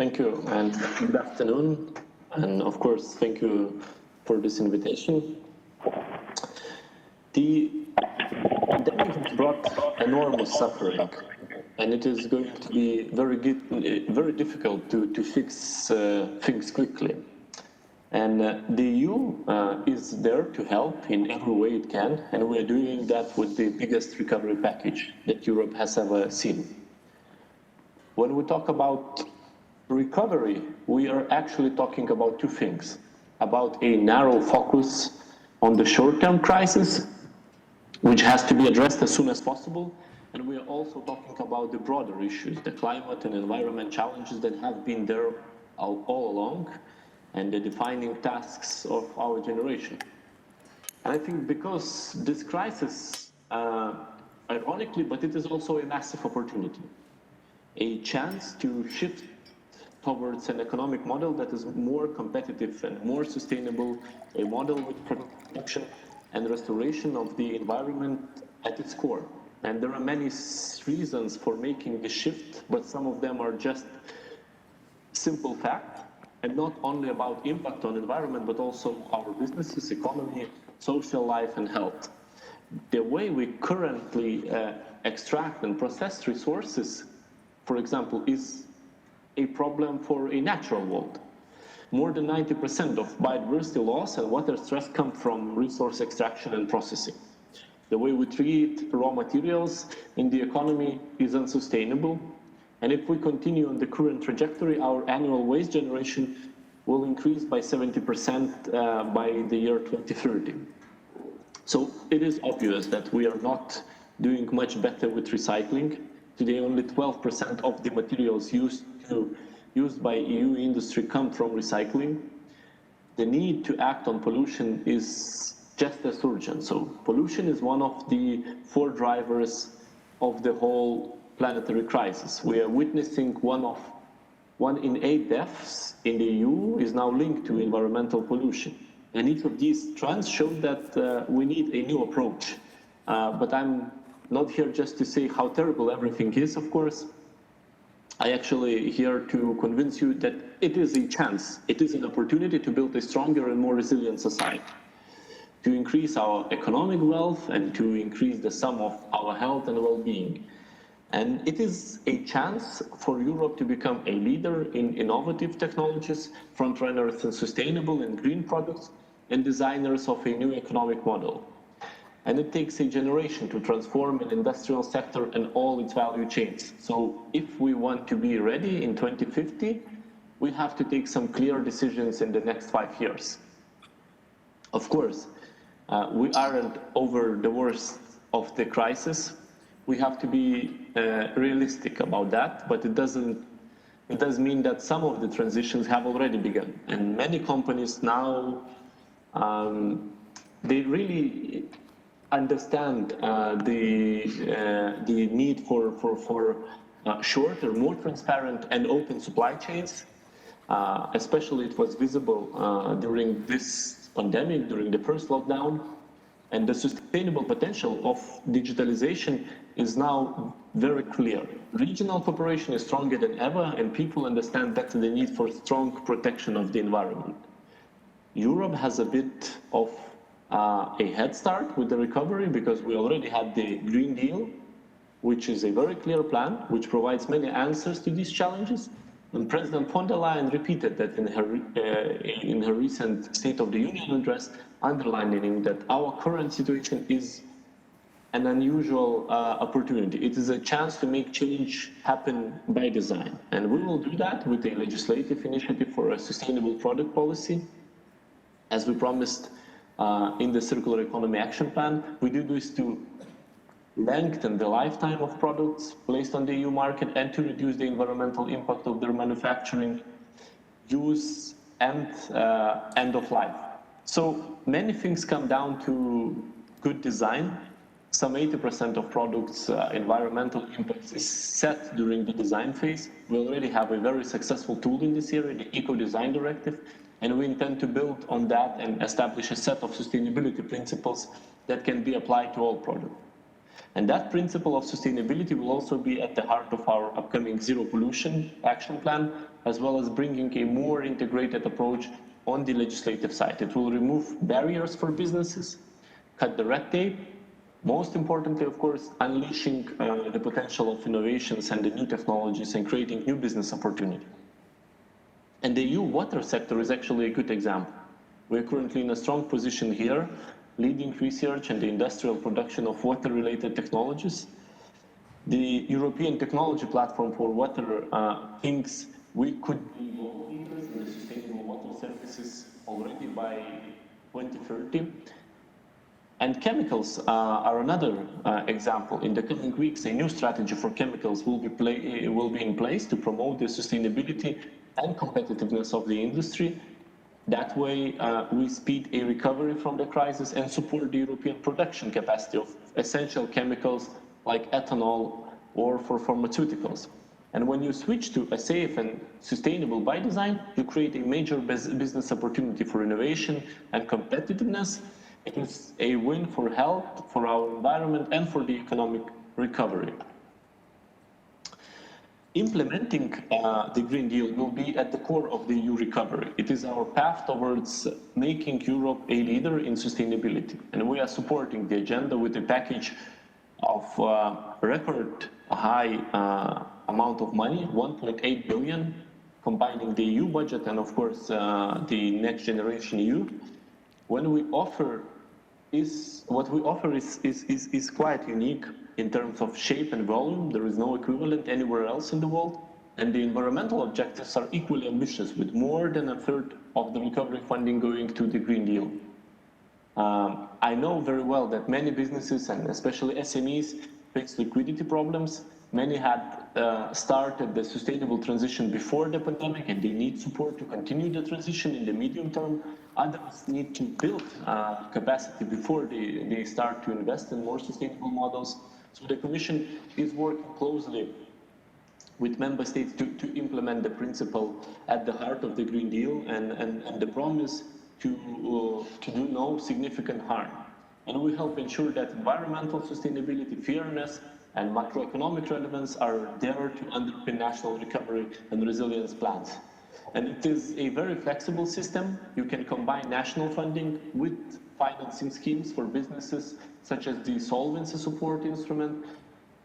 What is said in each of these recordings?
Thank you, and good afternoon. And of course, thank you for this invitation. The pandemic has brought enormous suffering, and it is going to be very difficult to fix things quickly. And the EU is there to help in every way it can, and we are doing that with the biggest recovery package that Europe has ever seen. When we talk about recovery, we are actually talking about two things: about a narrow focus on the short-term crisis, which has to be addressed as soon as possible, and we are also talking about the broader issues, the climate and environment challenges that have been there all along, and the defining tasks of our generation. And I think because this crisis, ironically, but it is also a massive opportunity, a chance to shift towards an economic model that is more competitive and more sustainable, a model with protection and restoration of the environment at its core. And there are many reasons for making the shift, but some of them are just simple fact, and not only about impact on environment, but also our businesses, economy, social life, and health. The way we currently extract and process resources, for example, is a problem for a natural world. More than 90% of biodiversity loss and water stress come from resource extraction and processing. The way we treat raw materials in the economy is unsustainable. And if we continue on the current trajectory, our annual waste generation will increase by 70% by the year 2030. So it is obvious that we are not doing much better with recycling. Today, only 12% of the materials used by EU industry come from recycling. The need to act on pollution is just as urgent. So pollution is one of the 4 drivers of the whole planetary crisis. We are witnessing one in 8 deaths in the EU is now linked to environmental pollution. And each of these trends show that we need a new approach. But I'm not here just to say how terrible everything is, of course. I actually here to convince you that it is a chance, it is an opportunity to build a stronger and more resilient society, to increase our economic wealth and to increase the sum of our health and well-being. And it is a chance for Europe to become a leader in innovative technologies, frontrunners in sustainable and green products, and designers of a new economic model. And it takes a generation to transform an industrial sector and all its value chains. So if we want to be ready in 2050, we have to take some clear decisions in the next 5 years. Of course, we aren't over the worst of the crisis. We have to be realistic about that, but it does mean that some of the transitions have already begun. And many companies now, they really understand the need for shorter, more transparent and open supply chains. Especially it was visible during this pandemic, during the first lockdown. And the sustainable potential of digitalization is now very clear. Regional cooperation is stronger than ever, and people understand better the need for strong protection of the environment. Europe has a bit of a head start with the recovery because we already had the Green Deal, which is a very clear plan, which provides many answers to these challenges. And President von der Leyen repeated that in her recent State of the Union address, underlining that our current situation is an unusual opportunity. It is a chance to make change happen by design. And we will do that with a legislative initiative for a sustainable product policy. As we promised in the Circular Economy Action Plan, we do this to lengthen the lifetime of products placed on the EU market and to reduce the environmental impact of their manufacturing, use, and end of life. So many things come down to good design. Some 80% of products' environmental impact is set during the design phase. We already have a very successful tool in this area, the Eco-Design Directive, and we intend to build on that and establish a set of sustainability principles that can be applied to all products. And that principle of sustainability will also be at the heart of our upcoming Zero Pollution Action Plan, as well as bringing a more integrated approach on the legislative side. It will remove barriers for businesses, cut the red tape, most importantly, of course, unleashing the potential of innovations and the new technologies and creating new business opportunity. And the EU water sector is actually a good example. We're currently in a strong position here, leading research and the industrial production of water-related technologies. The European Technology Platform for Water thinks we could be world leaders in the sustainable water services already by 2030. And chemicals are another example. In the coming weeks, a new strategy for chemicals will be in place to promote the sustainability and competitiveness of the industry. That way, we speed a recovery from the crisis and support the European production capacity of essential chemicals like ethanol or for pharmaceuticals. And when you switch to a safe and sustainable by design, you create a major business opportunity for innovation and competitiveness. It is a win for health, for our environment, and for the economic recovery. Implementing the Green Deal will be at the core of the EU recovery. It is our path towards making Europe a leader in sustainability. And we are supporting the agenda with a package of record high amount of money, 1.8 billion, combining the EU budget and, of course, the Next Generation EU. What we offer is quite unique in terms of shape and volume. There is no equivalent anywhere else in the world. And the environmental objectives are equally ambitious, with more than a third of the recovery funding going to the Green Deal. I know very well that many businesses, and especially SMEs, face liquidity problems. Many had started the sustainable transition before the pandemic, and they need support to continue the transition in the medium term. Others need to build capacity before they start to invest in more sustainable models. So the Commission is working closely with member states to implement the principle at the heart of the Green Deal and the promise to do no significant harm. And we help ensure that environmental sustainability, fairness, and macroeconomic relevance are there to underpin national recovery and resilience plans. And it is a very flexible system. You can combine national funding with financing schemes for businesses, such as the Solvency Support Instrument.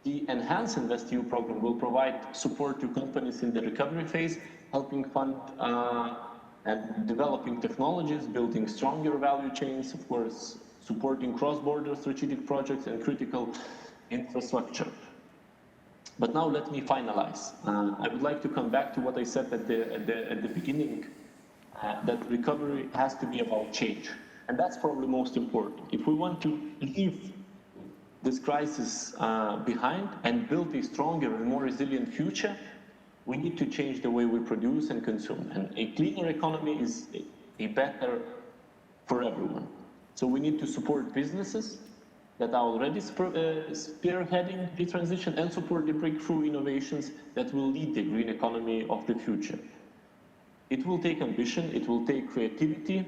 The Enhanced InvestEU program will provide support to companies in the recovery phase, helping fund and developing technologies, building stronger value chains, of course, supporting cross-border strategic projects and critical infrastructure. But now let me finalize. I would like to come back to what I said at the beginning, that recovery has to be about change. And that's probably most important. If we want to leave this crisis behind and build a stronger and more resilient future, we need to change the way we produce and consume. And a cleaner economy is a better for everyone. So we need to support businesses that are already spearheading the transition and support the breakthrough innovations that will lead the green economy of the future. It will take ambition, it will take creativity,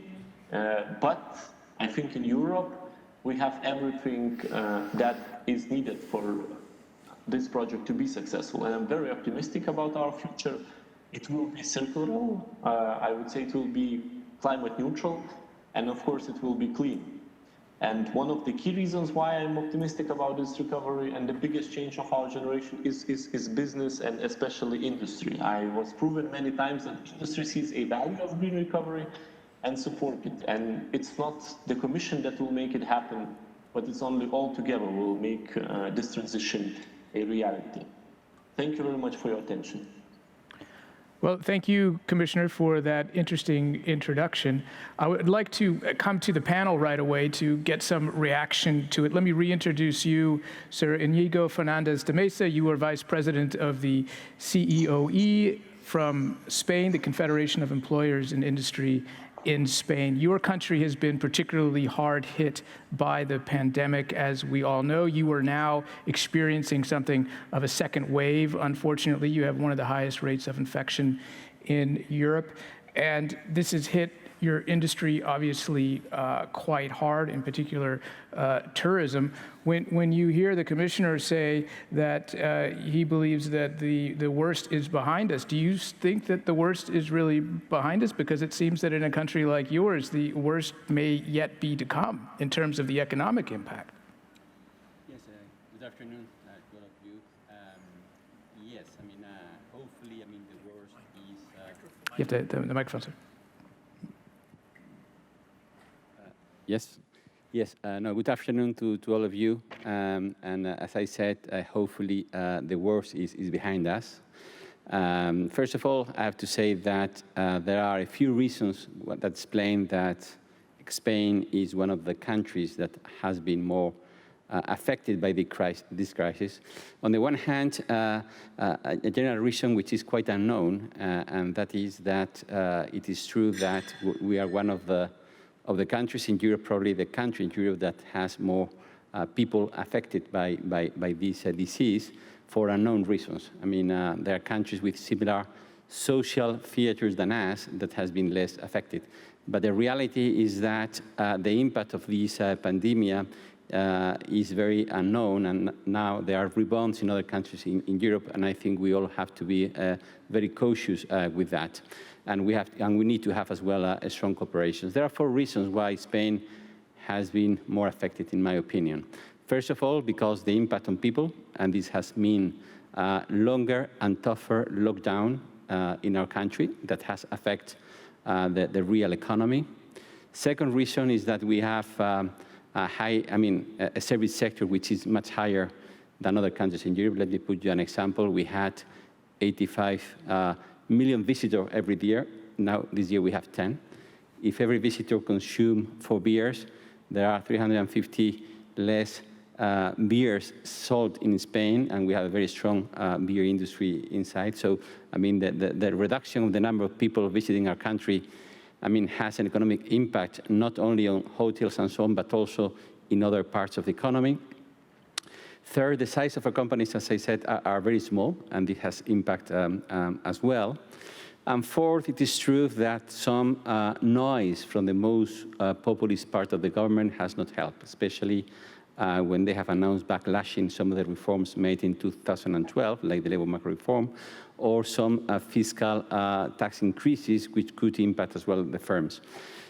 but I think in Europe we have everything that is needed for this project to be successful. And I'm very optimistic about our future. It will be circular, I would say it will be climate neutral, and of course it will be clean. And one of the key reasons why I'm optimistic about this recovery and the biggest change of our generation is business and especially industry. I was proven many times that industry sees a value of green recovery and support it. And it's not the Commission that will make it happen, but it's only all together will make this transition a reality. Thank you very much for your attention. Well, thank you, Commissioner, for that interesting introduction. I would like to come to the panel right away to get some reaction to it. Let me reintroduce you, Sir Íñigo Fernández de Mesa. You are Vice President of the CEOE from Spain, the Confederation of Employers in Industry in Spain. Your country has been particularly hard hit by the pandemic, as we all know. You are now experiencing something of a second wave. Unfortunately, you have one of the highest rates of infection in Europe. And this has hit your industry obviously quite hard, in particular tourism. When you hear the commissioner say that he believes that the worst is behind us, do you think that the worst is really behind us? Because it seems that in a country like yours, the worst may yet be to come in terms of the economic impact. Yes, good afternoon to all of you. Yes, I mean, hopefully, I mean, the worst is... You have the microphone, sir. Yes. No, good afternoon to all of you. And as I said, hopefully the worst is behind us. First of all, I have to say that there are a few reasons that explain that Spain is one of the countries that has been more affected by this crisis. On the one hand, a general reason which is quite unknown, and that is that it is true that we are one of the countries in Europe, probably the country in Europe that has more people affected by this disease for unknown reasons. I mean, there are countries with similar social features than us that has been less affected. But the reality is that the impact of this pandemic is very unknown, and now there are rebounds in other countries in Europe, and I think we all have to be very cautious with that. And we need to have as well a strong cooperation. There are 4 reasons why Spain has been more affected, in my opinion. First of all, because the impact on people, and this has meant longer and tougher lockdown in our country that has affected the real economy. Second reason is that we have a service sector which is much higher than other countries in Europe. Let me put you an example. We had 85 million visitors every year. Now, this year we have 10. If every visitor consumes 4 beers, there are 350 less beers sold in Spain, and we have a very strong beer industry inside. So, I mean, the reduction of the number of people visiting our country, I mean, has an economic impact, not only on hotels and so on, but also in other parts of the economy. Third, the size of our companies, as I said, are very small, and it has impact as well. And fourth, it is true that some noise from the most populist part of the government has not helped, especially when they have announced backlashing some of the reforms made in 2012, like the labor market reform, or some fiscal tax increases, which could impact as well the firms.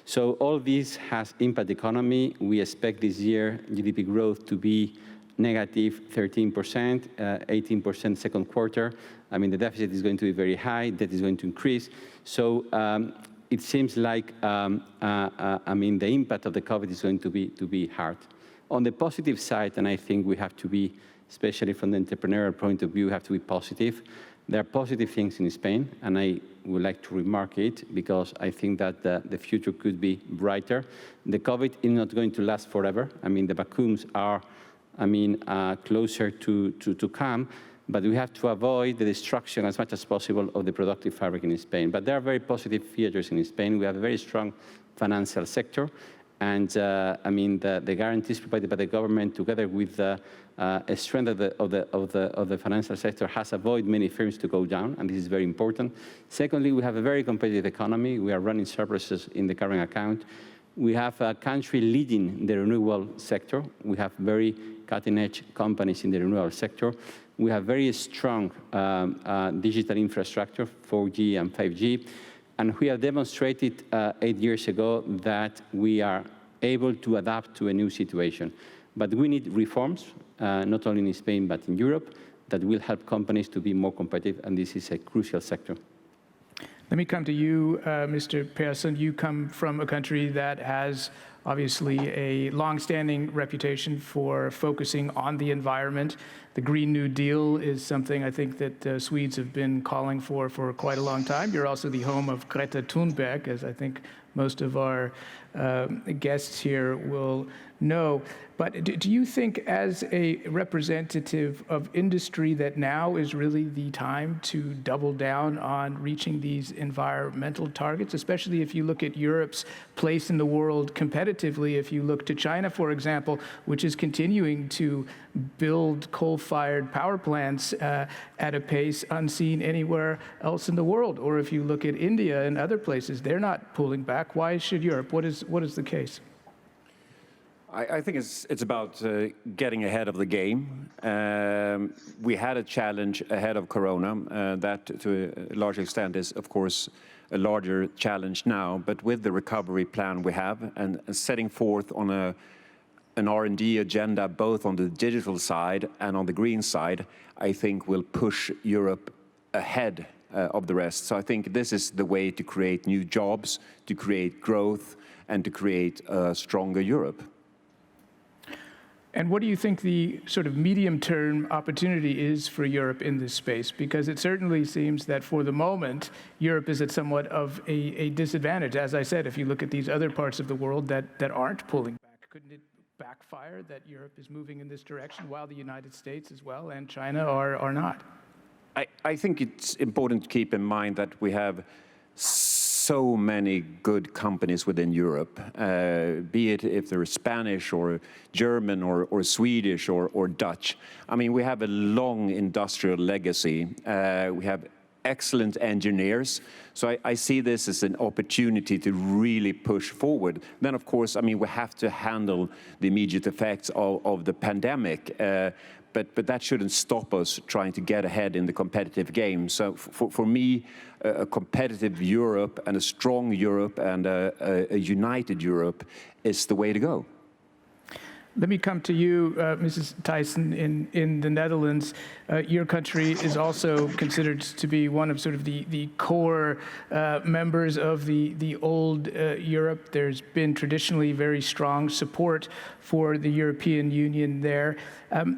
So all this has impacted the economy. We expect this year GDP growth to be negative 13%, 18% second quarter. I mean, the deficit is going to be very high, debt is going to increase. So it seems like, I mean, the impact of the COVID is going to be hard. On the positive side, and I think we have to be, especially from the entrepreneurial point of view, have to be positive. There are positive things in Spain, and I would like to remark it because I think that the future could be brighter. The COVID is not going to last forever. I mean, the vacuums are, I mean, closer to come, but we have to avoid the destruction as much as possible of the productive fabric in Spain. But there are very positive features in Spain. We have a very strong financial sector, and I mean, the guarantees provided by the government, together with the strength of the financial sector, has avoided many firms to go down, and this is very important. Secondly, we have a very competitive economy. We are running surpluses in the current account. We have a country leading the renewable sector. We have very cutting-edge companies in the renewable sector. We have very strong digital infrastructure, 4G and 5G. And we have demonstrated 8 years ago that we are able to adapt to a new situation. But we need reforms, not only in Spain, but in Europe, that will help companies to be more competitive, and this is a crucial sector. Let me come to you, Mr. Persson. You come from a country that has obviously a long-standing reputation for focusing on the environment. The Green New Deal is something I think that Swedes have been calling for quite a long time. You're also the home of Greta Thunberg, as I think most of our guests here will know. But do you think, as a representative of industry, that now is really the time to double down on reaching these environmental targets, especially if you look at Europe's place in the world competitively? competitively if you look to China, for example, which is continuing to build coal-fired power plants at a pace unseen anywhere else in the world. Or if you look at India and other places, they're not pulling back. Why should Europe? What is the case? I think it's about getting ahead of the game. We had a challenge ahead of Corona that to a large extent is, of course, a larger challenge now. But with the recovery plan we have and setting forth on an R&D agenda, both on the digital side and on the green side, I think will push Europe ahead of the rest. So I think this is the way to create new jobs, to create growth, and to create a stronger Europe. And what do you think the sort of medium-term opportunity is for Europe in this space? Because it certainly seems that for the moment, Europe is at somewhat of a disadvantage. As I said, if you look at these other parts of the world that aren't pulling back, couldn't it backfire that Europe is moving in this direction while the United States as well and China are not? I think it's important to keep in mind that we have so many good companies within Europe, be it if they're Spanish or German or Swedish or Dutch. I mean, we have a long industrial legacy. We have excellent engineers. So I see this as an opportunity to really push forward. Then, of course, I mean, we have to handle the immediate effects of the pandemic. But that shouldn't stop us trying to get ahead in the competitive game. So for me, a competitive Europe and a strong Europe and a united Europe is the way to go. Let me come to you, Mrs. Thijssen, in the Netherlands. Your country is also considered to be one of sort of the core members of the old Europe. There's been traditionally very strong support for the European Union there.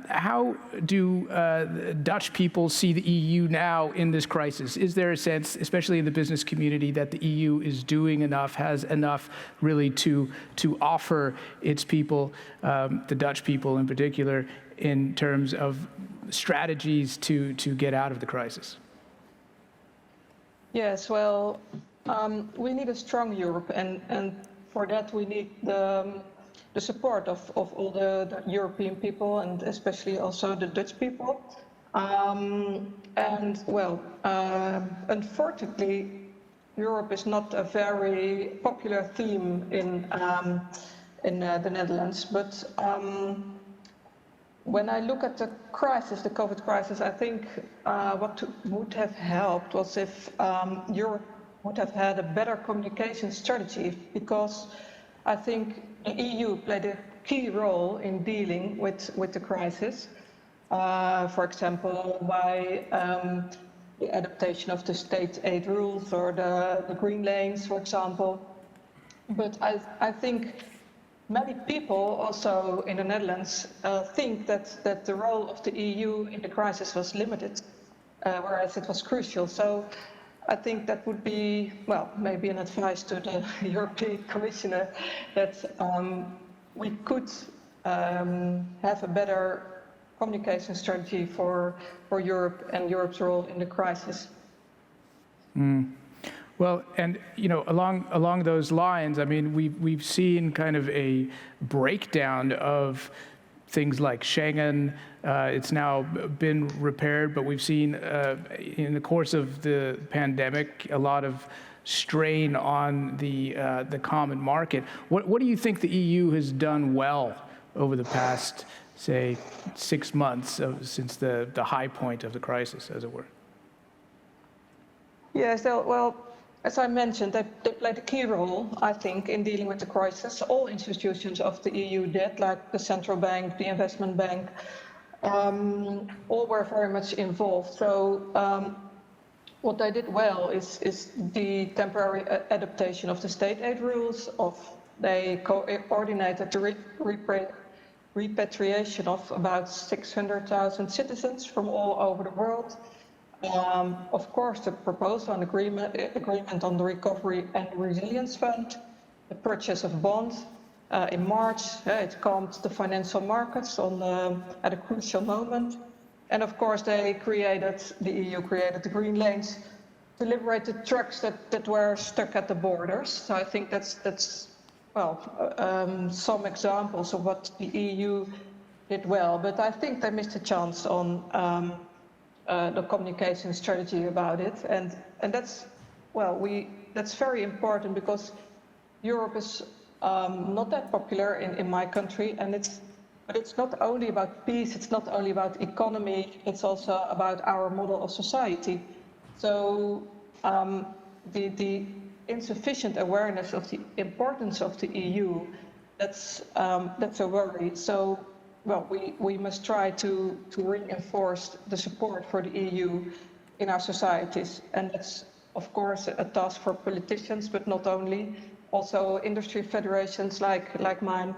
How do Dutch people see the EU now in this crisis? Is there a sense, especially in the business community, that the EU is doing enough, has enough really to offer its people, the Dutch people in particular, in terms of strategies to get out of the crisis? Yes, well, we need a strong Europe, and for that we need the support of all the European people, and especially also the Dutch people. And well, unfortunately, Europe is not a very popular theme in the Netherlands. But when I look at the crisis, the COVID crisis, I think what would have helped was if Europe would have had a better communication strategy, because I think the EU played a key role in dealing with the crisis. For example, by the adaptation of the state aid rules or the green lanes, for example. But I think many people also in the Netherlands think that the role of the EU in the crisis was limited, whereas it was crucial. So I think that would be, well, maybe an advice to the European Commissioner that we could have a better communication strategy for Europe and Europe's role in the crisis. Well, and you know, along those lines, I mean, we've seen kind of a breakdown of things like Schengen. It's now been repaired, but we've seen in the course of the pandemic a lot of strain on the common market. What do you think the EU has done well over the past, say, 6 months since the high point of the crisis, as it were? Yes, well, as I mentioned, they played a key role, I think, in dealing with the crisis. All institutions of the EU did, like the central bank, the investment bank, all were very much involved. So what they did well is the temporary adaptation of the state aid rules. They coordinated the repatriation of about 600,000 citizens from all over the world. Of course, the proposal and agreement on the Recovery and Resilience Fund, the purchase of bonds. In March, it calmed the financial markets at a crucial moment. And of course, the EU created the green lanes to liberate the trucks that were stuck at the borders. So I think that's some examples of what the EU did well, but I think they missed a chance on the communication strategy about it, and that's that's very important because Europe is not that popular in my country, and it's not only about peace, it's not only about economy, it's also about our model of society. So the insufficient awareness of the importance of the EU, that's a worry. So we must try to reinforce the support for the EU in our societies, and that's of course a task for politicians, but not only, also industry federations like mine,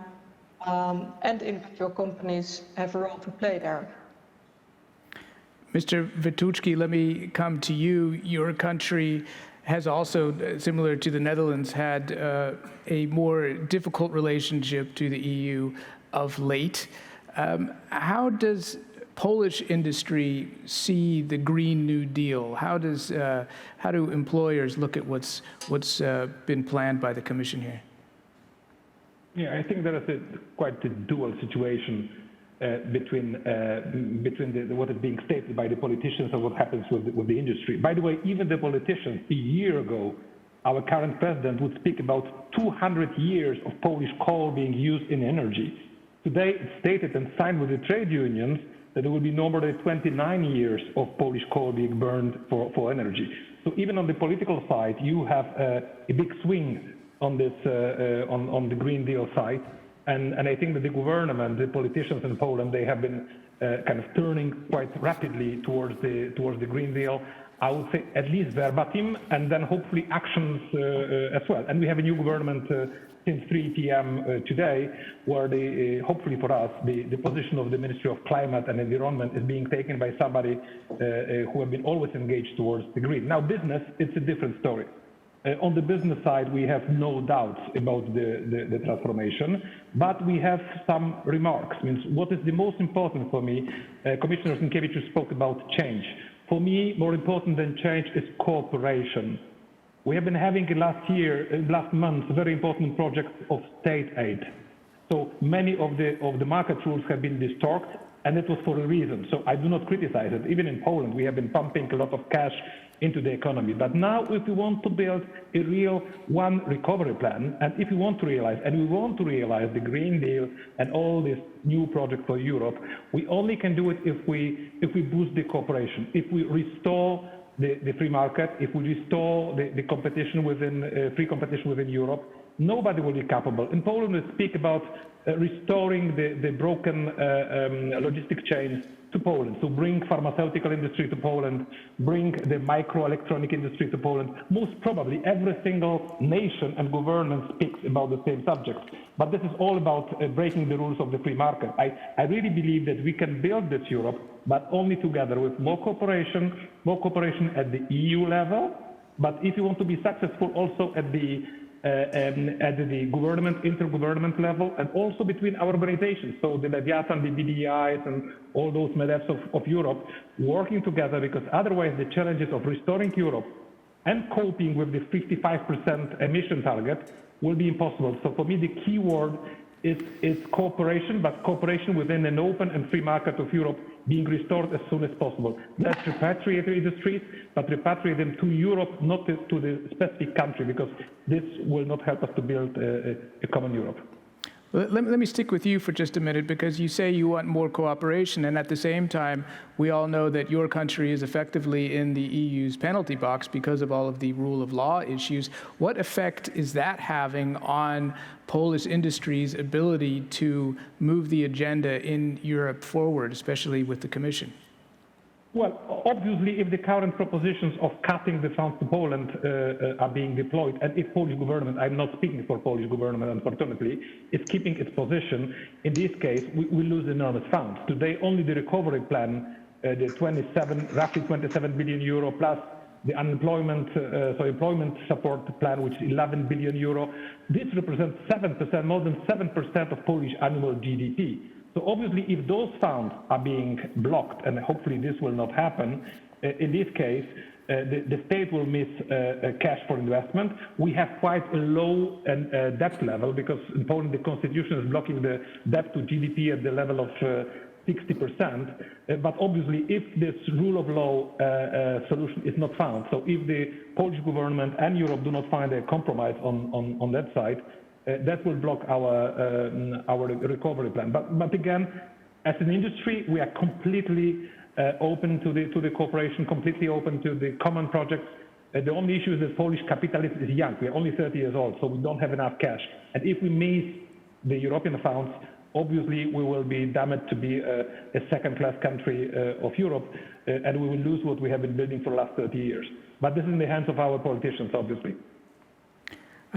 and individual companies have a role to play there. Mr. Witucki, let me come to you. Your country has also, similar to the Netherlands, had a more difficult relationship to the EU of late. How does Polish industry see the Green New Deal? How do employers look at what's been planned by the Commission here? Yeah, I think there is quite a dual situation between what is being stated by the politicians and what happens with the industry. By the way, even the politicians, a year ago, our current president would speak about 200 years of Polish coal being used in energy. Today, it's stated and signed with the trade unions that there will be no more than 29 years of Polish coal being burned for energy. So even on the political side, you have a big swing on this on the Green Deal side, and I think that the government, the politicians in Poland, they have been kind of turning quite rapidly towards the Green Deal. I would say at least verbatim, and then hopefully actions as well. And we have a new government since 3 p.m. Today, where hopefully for us, the position of the Ministry of Climate and Environment is being taken by somebody who have been always engaged towards the green. Now, business, it's a different story. On the business side, we have no doubts about the transformation, but we have some remarks. Means what is the most important for me? Commissioner Sinkevičius spoke about change. For me, more important than change is cooperation. We have been having last month, very important projects of state aid. So many of the market rules have been distorted, and it was for a reason. So I do not criticize it. Even in Poland, we have been pumping a lot of cash into the economy. But now, if we want to build a real one recovery plan, and if we want to realize, the Green Deal and all these new projects for Europe, we only can do it if we boost the cooperation, if we restore the free market, if we restore the competition within free competition within Europe. Nobody will be capable. In Poland, we speak about restoring the broken logistic chains to Poland. So bring pharmaceutical industry to Poland, bring the microelectronic industry to Poland. Most probably every single nation and government speaks about the same subject. But this is all about breaking the rules of the free market. I really believe that we can build this Europe, but only together with more cooperation at the EU level. But if you want to be successful also at the intergovernment level, and also between our organizations, so the Lewiatan, the BDIs, and all those MEDEFs of Europe, working together, because otherwise the challenges of restoring Europe and coping with the 55% emission target will be impossible. So for me, the key word is cooperation, but cooperation within an open and free market of Europe being restored as soon as possible. Let's repatriate the industries, but repatriate them to Europe, not to the specific country, because this will not help us to build a common Europe. Let me stick with you for just a minute, because you say you want more cooperation, and at the same time, we all know that your country is effectively in the EU's penalty box because of all of the rule of law issues. What effect is that having on Polish industry's ability to move the agenda in Europe forward, especially with the Commission? Well, obviously, if the current propositions of cutting the funds to Poland are being deployed, and if Polish government, I'm not speaking for Polish government, unfortunately, is keeping its position, in this case, we lose enormous funds. Today, only the recovery plan, roughly 27 billion euro, plus the employment support plan, which is 11 billion euro, this represents 7%, more than 7% of Polish annual GDP. So obviously, if those funds are being blocked, and hopefully this will not happen, In this case, the state will miss cash for investment. We have quite a low debt level because in Poland the constitution is blocking the debt to GDP at the level of 60%. But obviously, if this rule of law solution is not found, so if the Polish government and Europe do not find a compromise on that side, that will block our recovery plan. But again, as an industry, we are completely open to the cooperation, completely open to the common projects. The only issue is that Polish capitalism is young. We are only 30 years old, so we don't have enough cash. And if we miss the European funds, obviously we will be damned to be a second-class country of Europe, and we will lose what we have been building for the last 30 years. But this is in the hands of our politicians, obviously.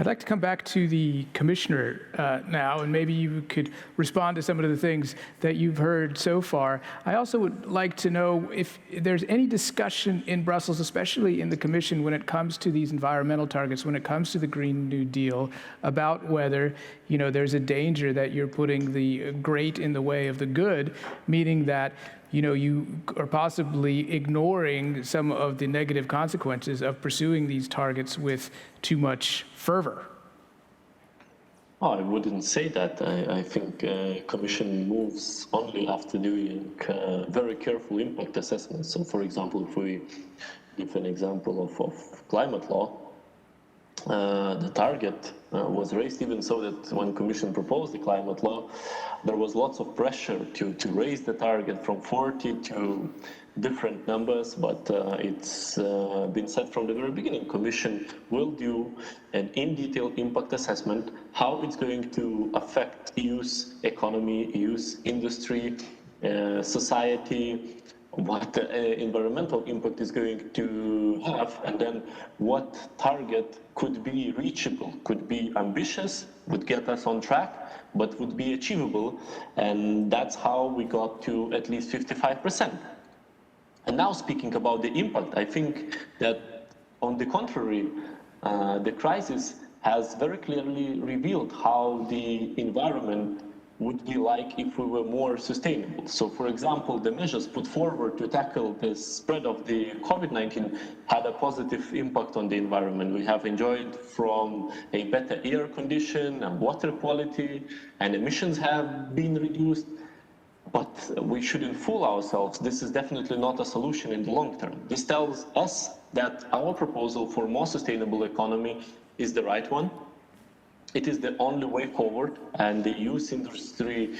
I'd like to come back to the commissioner now, and maybe you could respond to some of the things that you've heard so far. I also would like to know if there's any discussion in Brussels, especially in the Commission, when it comes to these environmental targets, when it comes to the Green New Deal, about whether there's a danger that you're putting the great in the way of the good, meaning that you are possibly ignoring some of the negative consequences of pursuing these targets with too much fervor. Oh, I wouldn't say that. I think Commission moves only after doing very careful impact assessments. So, for example, if we give an example of climate law, the target was raised even so that when Commission proposed the climate law, there was lots of pressure to raise the target from 40 to different numbers, but it's been said from the very beginning, Commission will do an in-detail impact assessment, how it's going to affect EU's economy, EU's industry, society, what environmental impact is going to have, and then what target could be reachable, could be ambitious, would get us on track, but would be achievable, and that's how we got to at least 55%. And now speaking about the impact, I think that on the contrary, the crisis has very clearly revealed how the environment would be like if we were more sustainable. So, for example, the measures put forward to tackle the spread of the COVID-19 had a positive impact on the environment. We have enjoyed from a better air condition and water quality, and emissions have been reduced. But we shouldn't fool ourselves. This is definitely not a solution in the long term. This tells us that our proposal for a more sustainable economy is the right one. It is the only way forward, and the youth industry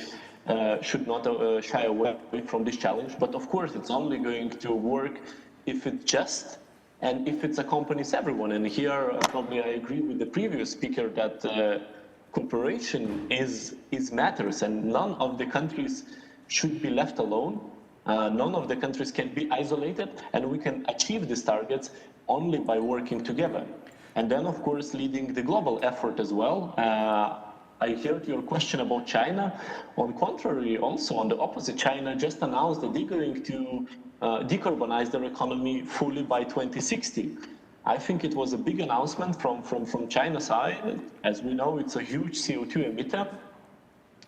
should not shy away from this challenge. But of course, it's only going to work if it's just and if it accompanies everyone. And here, probably I agree with the previous speaker that cooperation is matters, and none of the countries should be left alone. None of the countries can be isolated, and we can achieve these targets only by working together. And then, of course, leading the global effort as well. I heard your question about China. On contrary, also on the opposite, China just announced that they're going to decarbonize their economy fully by 2060. I think it was a big announcement from China's side. As we know, it's a huge CO2 emitter.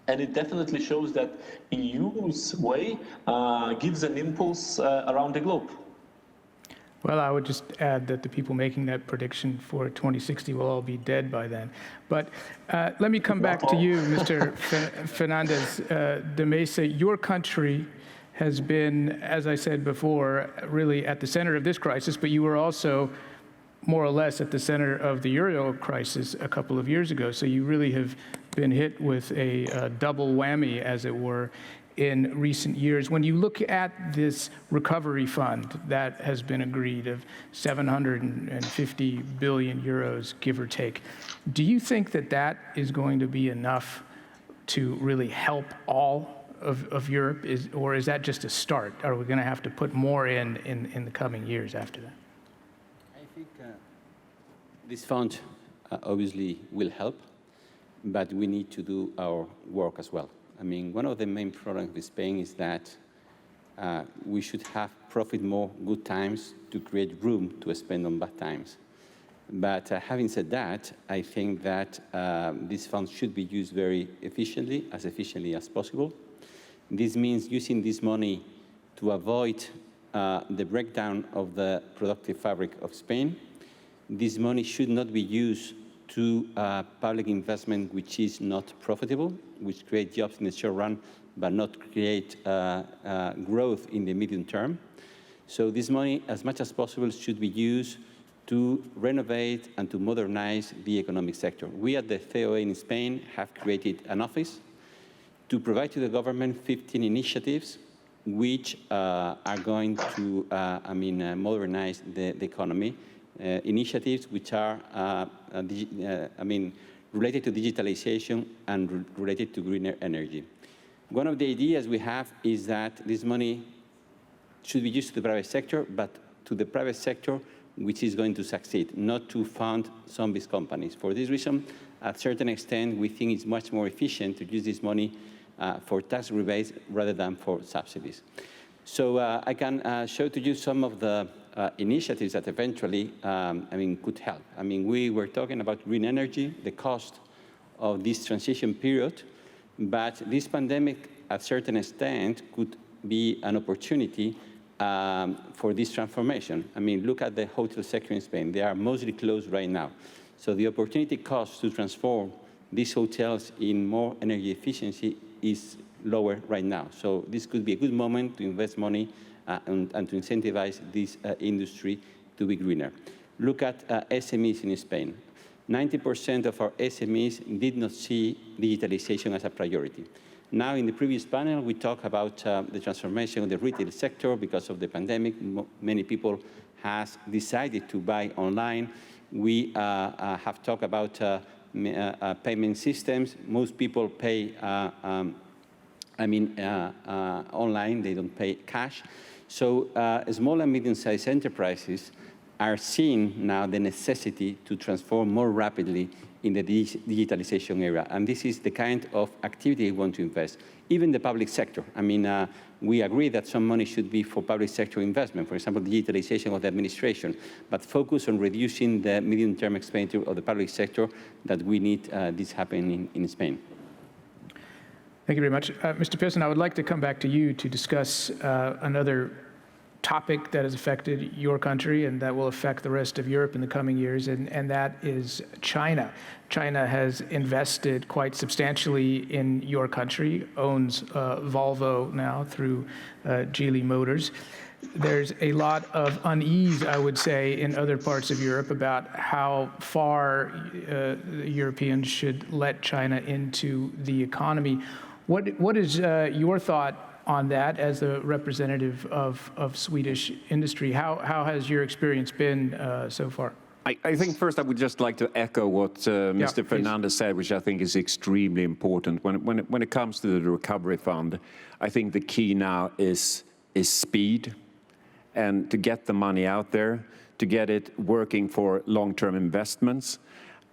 And it definitely shows that EU's way gives an impulse around the globe. Well, I would just add that the people making that prediction for 2060 will all be dead by then. But let me come back to you, Mr. Fernández de Mesa. Your country has been, as I said before, really at the center of this crisis, but you were also more or less at the center of the Euro crisis a couple of years ago. So you really have been hit with a double whammy, as it were, in recent years. When you look at this recovery fund that has been agreed of 750 billion euros, give or take, do you think that that is going to be enough to really help all of Europe, or is that just a start? Are we going to have to put more in the coming years after that? I think this fund obviously will help, but we need to do our work as well. I mean, one of the main problems with Spain is that we should have profit more good times to create room to spend on bad times. But having said that, I think that this fund should be used very efficiently as possible. This means using this money to avoid the breakdown of the productive fabric of Spain. This money should not be used to public investment which is not profitable, which create jobs in the short run, but not create growth in the medium term. So this money, as much as possible, should be used to renovate and to modernize the economic sector. We at the CEOE in Spain have created an office to provide to the government 15 initiatives which are going to modernize the economy. Initiatives which are related to digitalization and related to greener energy. One of the ideas we have is that this money should be used to the private sector, but to the private sector which is going to succeed, not to fund zombies companies. For this reason, at a certain extent, we think it's much more efficient to use this money for tax rebates rather than for subsidies. So I can show to you some of the initiatives that eventually, could help. We were talking about green energy, the cost of this transition period, but this pandemic, at a certain extent, could be an opportunity for this transformation. Look at the hotel sector in Spain. They are mostly closed right now. So the opportunity cost to transform these hotels in more energy efficiency is lower right now. So this could be a good moment to invest money and to incentivize this industry to be greener. Look at SMEs in Spain. 90% of our SMEs did not see digitalization as a priority. Now, in the previous panel, we talked about the transformation of the retail sector because of the pandemic. Many people have decided to buy online. We have talked about payment systems. Most people pay online, they don't pay cash. So small and medium-sized enterprises are seeing now the necessity to transform more rapidly in the digitalization area. And this is the kind of activity we want to invest. Even the public sector. We agree that some money should be for public sector investment, for example, digitalization of the administration, but focus on reducing the medium-term expenditure of the public sector that we need this happening in Spain. Thank you very much. Mr. Persson, I would like to come back to you to discuss another topic that has affected your country and that will affect the rest of Europe in the coming years, and that is China. China has invested quite substantially in your country, owns Volvo now through Geely Motors. There's a lot of unease, I would say, in other parts of Europe about how far Europeans should let China into the economy. What is your thought on that as a representative of Swedish industry? How has your experience been so far? I think first I would just like to echo what Mr. Fernández said, which I think is extremely important. When it comes to the recovery fund, I think the key now is speed and to get the money out there, to get it working for long-term investments.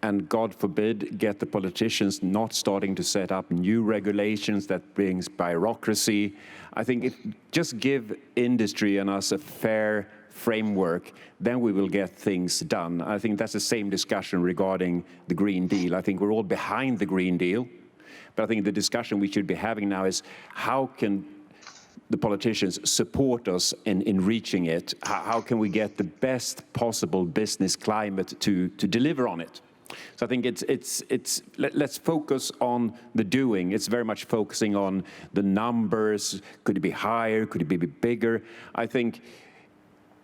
And God forbid, get the politicians not starting to set up new regulations that brings bureaucracy. I think just give industry and us a fair framework, then we will get things done. I think that's the same discussion regarding the Green Deal. I think we're all behind the Green Deal, but I think the discussion we should be having now is how can the politicians support us in reaching it? How can we get the best possible business climate to deliver on it? So I think let's focus on the doing. It's very much focusing on the numbers. Could it be higher? Could it be bigger? I think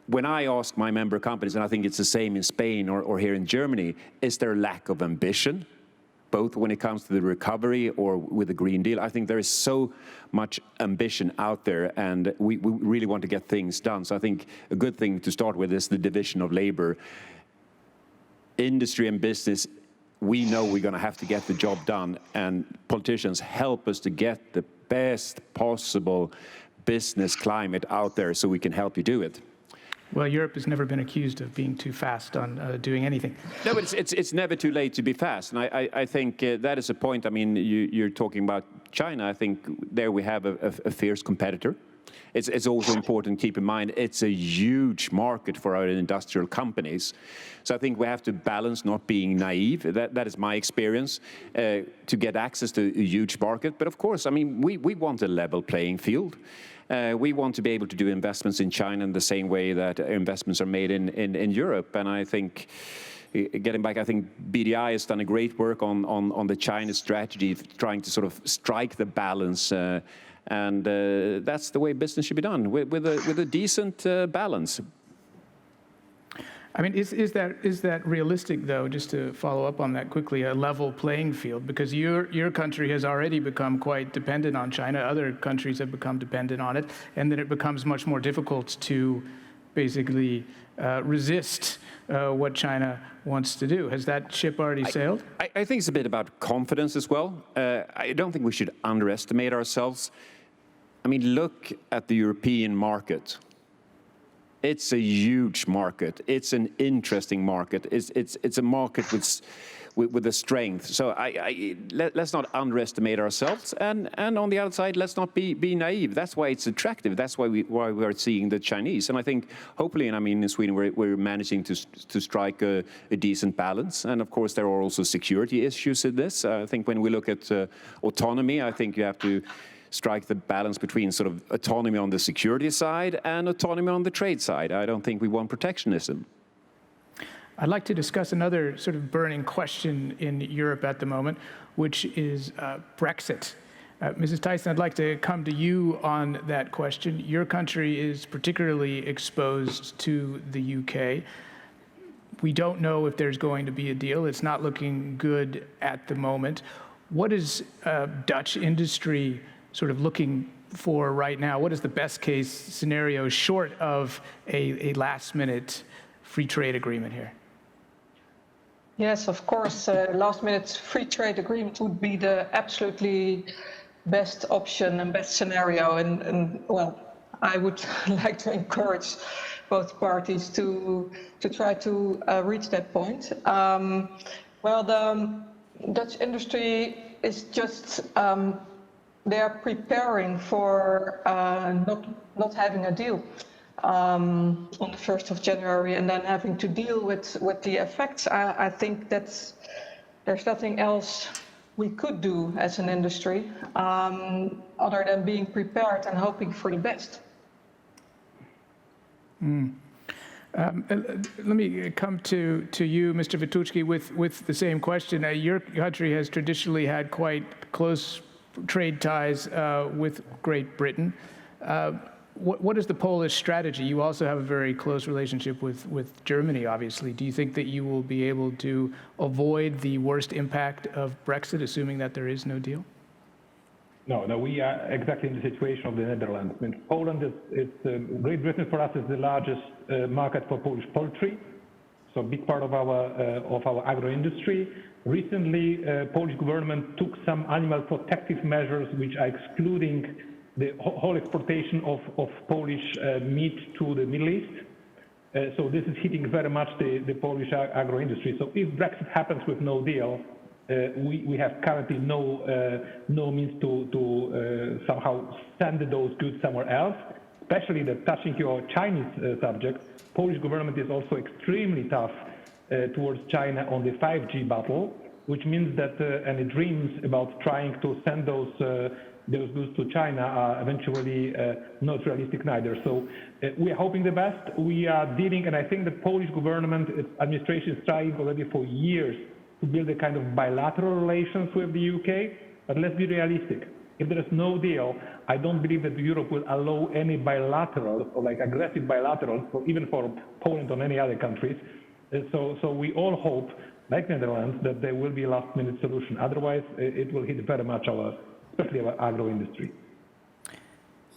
when I ask my member companies, and I think it's the same in Spain or here in Germany, is there a lack of ambition, both when it comes to the recovery or with the Green Deal? I think there is so much ambition out there, and we really want to get things done. So I think a good thing to start with is the division of labor. Industry and business, we know we're going to have to get the job done, and politicians help us to get the best possible business climate out there so we can help you do it. Well, Europe has never been accused of being too fast on doing anything. No, but it's never too late to be fast, and I think that is a point. You're talking about China. I think there we have a fierce competitor. It's also important to keep in mind it's a huge market for our industrial companies. So I think we have to balance not being naive. That is my experience, to get access to a huge market. But of course, I mean, we want a level playing field. We want to be able to do investments in China in the same way that investments are made in Europe. And I think, getting back, I think BDI has done a great work on the China strategy, trying to sort of strike the balance. And that's the way business should be done, with a decent balance. I mean, is that realistic, though, just to follow up on that quickly, a level playing field? Because your country has already become quite dependent on China. Other countries have become dependent on it. And then it becomes much more difficult to basically resist what China wants to do. Has that ship already sailed? I think it's a bit about confidence as well. I don't think we should underestimate ourselves. I mean, look at the European market. It's a huge market. It's an interesting market. It's a market with a strength. So let's not underestimate ourselves. And on the other side, let's not be naive. That's why it's attractive. That's why we are seeing the Chinese. And I think hopefully, and I mean, in Sweden, we're managing to strike a decent balance. And of course, there are also security issues in this. I think when we look at autonomy, I think you have to strike the balance between sort of autonomy on the security side and autonomy on the trade side. I don't think we want protectionism. I'd like to discuss another sort of burning question in Europe at the moment, which is Brexit. Mrs. Thijssen, I'd like to come to you on that question. Your country is particularly exposed to the UK. We don't know if there's going to be a deal. It's not looking good at the moment. What is Dutch industry sort of looking for right now? What is the best case scenario short of a last minute free trade agreement here? Yes, of course, last minute free trade agreement would be the absolutely best option and best scenario. And well, I would like to encourage both parties to try to reach that point. Well, the Dutch industry is just they're preparing for not having a deal on the 1st of January and then having to deal with the effects. I think there's nothing else we could do as an industry other than being prepared and hoping for the best. Let me come to you, Mr. Witucki, with the same question. Your country has traditionally had quite close trade ties with Great Britain. What is the Polish strategy? You also have a very close relationship with Germany, obviously. Do you think that you will be able to avoid the worst impact of Brexit, assuming that there is no deal? No, we are exactly in the situation of the Netherlands. I mean, Poland Great Britain for us is the largest market for Polish poultry, so a big part of our agro industry. Recently, Polish government took some animal protective measures which are excluding the whole exportation of Polish meat to the Middle East. So this is hitting very much the Polish agro industry. So if Brexit happens with no deal, we have currently no means to somehow send those goods somewhere else. Especially touching your Chinese subject, Polish government is also extremely tough towards China on the 5G battle, which means that any dreams about trying to send those goods to China are eventually not realistic neither. So we are hoping the best. We are dealing, and I think the Polish government administration is trying already for years to build a kind of bilateral relations with the UK. But let's be realistic. If there is no deal, I don't believe that Europe will allow any bilateral or like aggressive bilateral, even for Poland or any other countries. So we all hope, like Netherlands, that there will be a last-minute solution. Otherwise, it will hit very much especially our agro industry.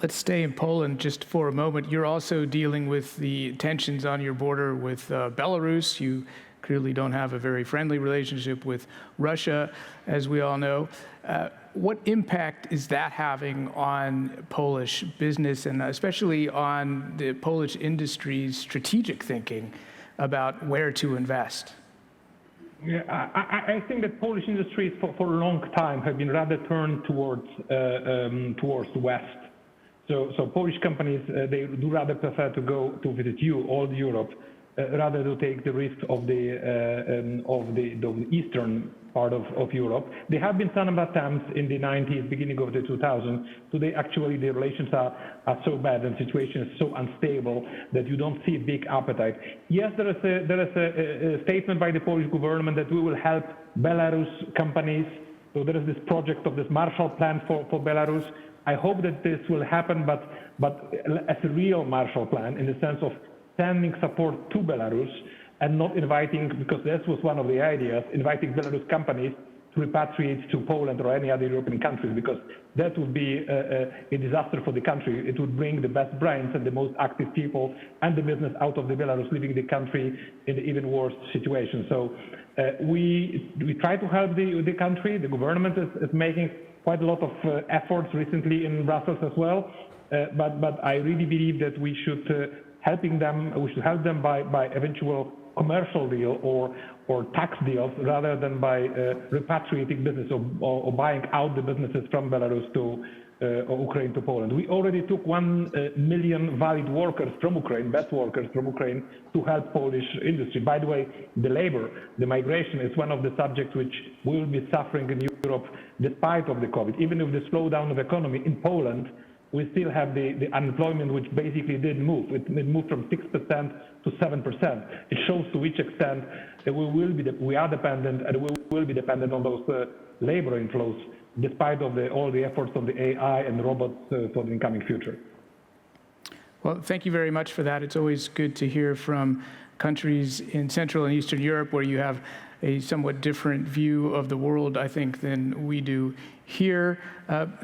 Let's stay in Poland just for a moment. You're also dealing with the tensions on your border with Belarus. You clearly don't have a very friendly relationship with Russia, as we all know. What impact is that having on Polish business and especially on the Polish industry's strategic thinking about where to invest? Yeah, I think that Polish industries for a long time have been rather turned towards West. So Polish companies, they do rather prefer to go to visit all Europe, rather to take the risk of the eastern part of Europe. There have been some attempts in the 90s, beginning of the 2000s. Today, actually, the relations are so bad and the situation is so unstable that you don't see a big appetite. Yes, there is a statement by the Polish government that we will help Belarus companies. So there is this project of this Marshall Plan for Belarus. I hope that this will happen, but as a real Marshall Plan, in the sense of sending support to Belarus and not inviting, because that was one of the ideas, inviting Belarus companies to repatriate to Poland or any other European countries, because that would be a disaster for the country. It would bring the best brains and the most active people and the business out of the Belarus, leaving the country in an even worse situation. So we try to help the country. The government is making quite a lot of efforts recently in Brussels as well. But I really believe that we should help them by eventual commercial deal or tax deals, rather than by repatriating business or buying out the businesses from Belarus to Ukraine to Poland. We already took 1 million valid workers from Ukraine, best workers from Ukraine, to help Polish industry. By the way, the migration is one of the subjects which will be suffering in Europe despite of the COVID. Even with the slowdown of economy in Poland, we still have the unemployment, which basically didn't move. It moved from 6% to 7%. It shows to which extent that we are dependent, and we will be dependent on those labor inflows, despite of all the efforts of the AI and robots for the incoming future. Well, thank you very much for that. It's always good to hear from countries in Central and Eastern Europe where you have a somewhat different view of the world, I think, than we do here.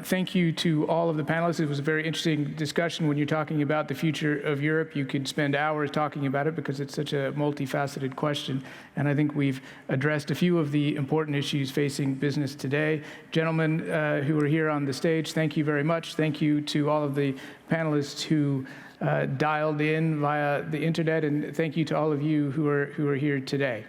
Thank you to all of the panelists. It was a very interesting discussion. When you're talking about the future of Europe, you could spend hours talking about it because it's such a multifaceted question. And I think we've addressed a few of the important issues facing business today. Gentlemen who are here on the stage, thank you very much. Thank you to all of the panelists who dialed in via the internet, and thank you to all of you who are here today.